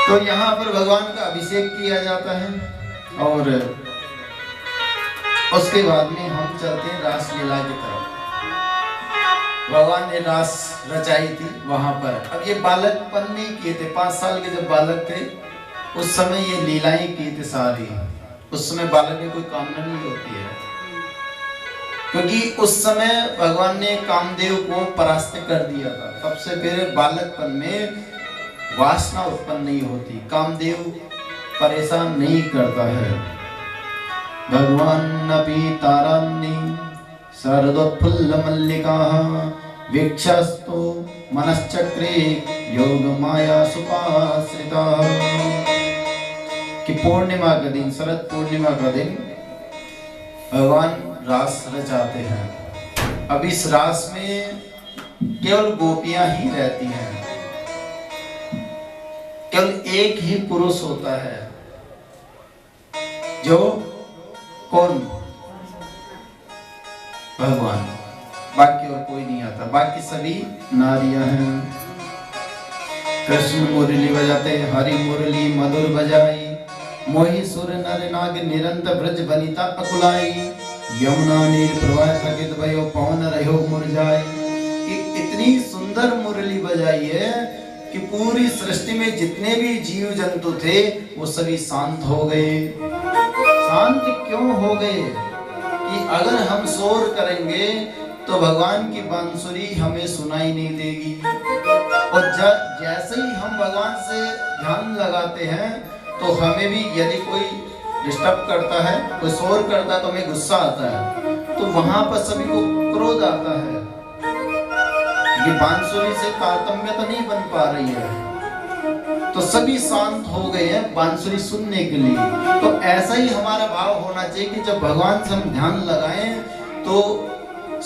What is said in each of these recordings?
तो यहाँ पर भगवान का अभिषेक किया जाता है और उसके बाद में हम चलते हैं रास लीला की तरफ। भगवान ने रास रचाई थी वहां पर। अब ये बालकपन में किए थे, 5 साल के जब बालक थे उस समय ये लीलाएं की थी सारी। उस समय बालक में कोई कामना नहीं होती है, क्योंकि उस समय भगवान ने कामदेव को परास्त कर दिया था। तब से फिर बालकपन में वासना उत्पन्न नहीं होती, कामदेव परेशान नहीं करता है। भगवान अपि तारान्नी शरदोत्फुल्ल मल्लिकाः वीक्षस्तु मनश्चक्रे योग माया सुपाश्रिताः। कि पूर्णिमा का दिन, शरद पूर्णिमा का दिन भगवान रास रचाते हैं। अब इस रास में केवल गोपियां ही रहती हैं, केवल एक ही पुरुष होता है, जो कौन? भगवान। बाकी और कोई नहीं आता, बाकी सभी नारियां हैं। कृष्ण मुरली बजाते, हरि मुरली मधुर बजाई, मोहि सुर नर नाग निरंतर ब्रज बनिता अकुलाई, यमुना नीर प्रवाह थकित भयो पवन रहो मुरझाई। इतनी सुंदर मुरली बजाई है कि पूरी सृष्टि में जितने भी जीव जंतु थे वो सभी शांत हो गए। शांत क्यों हो गए? कि अगर हम शोर करेंगे तो भगवान की बांसुरी हमें सुनाई नहीं देगी, और जैसे ही हम भगवान से ध्यान लगाते हैं तो हमें भी यदि कोई डिस्टर्ब करता है, कोई शोर करता है तो हमें गुस्सा आता है, तो वहां पर सभी को क्रोध आता है कि बांसुरी से तारतम्य तो नहीं बन पा रही है। तो सभी शांत हो गए हैं बांसुरी सुनने के लिए। तो ऐसा ही हमारा भाव होना चाहिए कि जब भगवान से हम ध्यान लगाएं तो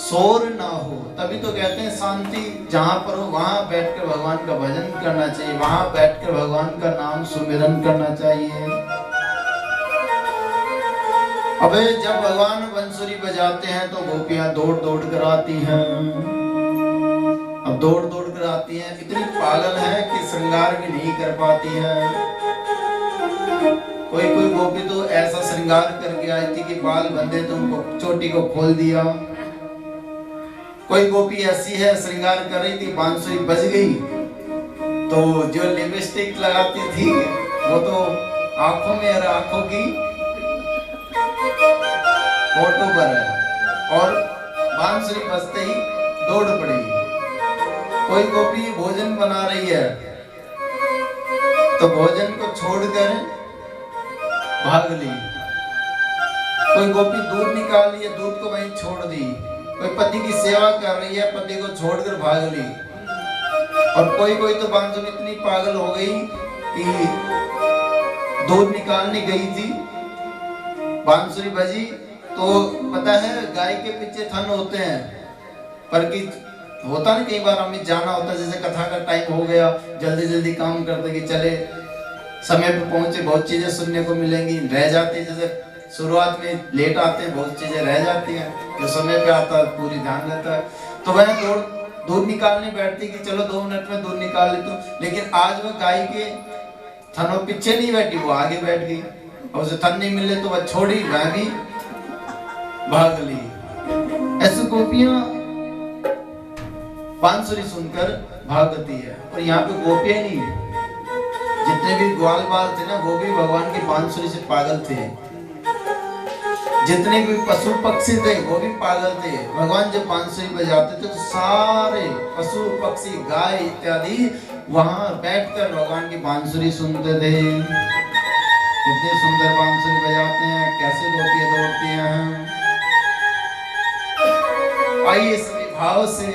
शोर ना हो। तभी तो कहते हैं शांति जहां पर हो वहां बैठकर भगवान का भजन करना चाहिए, वहां बैठकर भगवान का नाम सुमिरन करना चाहिए। अब जब भगवान बंसुरी बजाते हैं तो गोपियां दौड़ दौड़ कर आती हैं। अब दौड़ दौड़ कर आती हैं, इतनी पागल है कि श्रृंगार भी नहीं कर पाती है। कोई कोई गोपी तो ऐसा श्रृंगार करके आई थी कि बाल बंधे तो उनको चोटी को खोल दिया। कोई गोपी ऐसी है श्रृंगार कर रही थी, बांसुरी बज गई तो जो लिपस्टिक लगाती थी वो तो आंखों में और आंखों की फोटो पर है, और बांसुरी बजते ही दौड़ पड़ी। कोई गोपी भोजन बना रही है तो भोजन को छोड़कर भाग ली। कोई गोपी दूध निकाल रही है, दूध को वहीं छोड़ दी। कोई पति की सेवा कर रही है, पति को छोड़कर भाग ली। और कोई कोई तो बांसुरी इतनी पागल हो गई कि दूध निकालने गई थी, बांसुरी बजी तो पता है गाय के पीछे थन होते हैं, पर कि होता ना कई बार हमें जाना होता है, जैसे कथा का टाइम हो गया, जल्दी जल्दी काम करते कि चले समय पे पहुंचे, बहुत चीजें सुनने को मिलेंगी, रह जाती। जैसे शुरुआत में लेट आते हैं, बहुत चीजें रह जाती हैं, जो समय पे आता है पूरी ध्यान रहता है। तो वह दूध निकालने बैठती कि चलो 2 मिनट में दूध निकाल लेती हूँ, लेकिन आज वह गाय के थनों पीछे नहीं बैठी, वो आगे बैठ गई और उसे थन नहीं मिले तो वह छोड़ी, वह भी भाग ली। ऐसी गोपियां बांसुरी सुनकर भागती है। और यहाँ पे गोपियां नहीं है, जितने भी ग्वाल बाल थे ना वो भी भगवान की बांसुरी से पागल थे। जितने भी पशु पक्षी थे वो भी पागल थे। भगवान जब बांसुरी बजाते थे तो सारे पशु पक्षी गाय इत्यादि वहां बैठकर भगवान की बांसुरी सुनते थे। कितने सुंदर बांसुरी बजाते हैं, कैसे गोपियां दौड़ती हैं। आइए सभी भाव से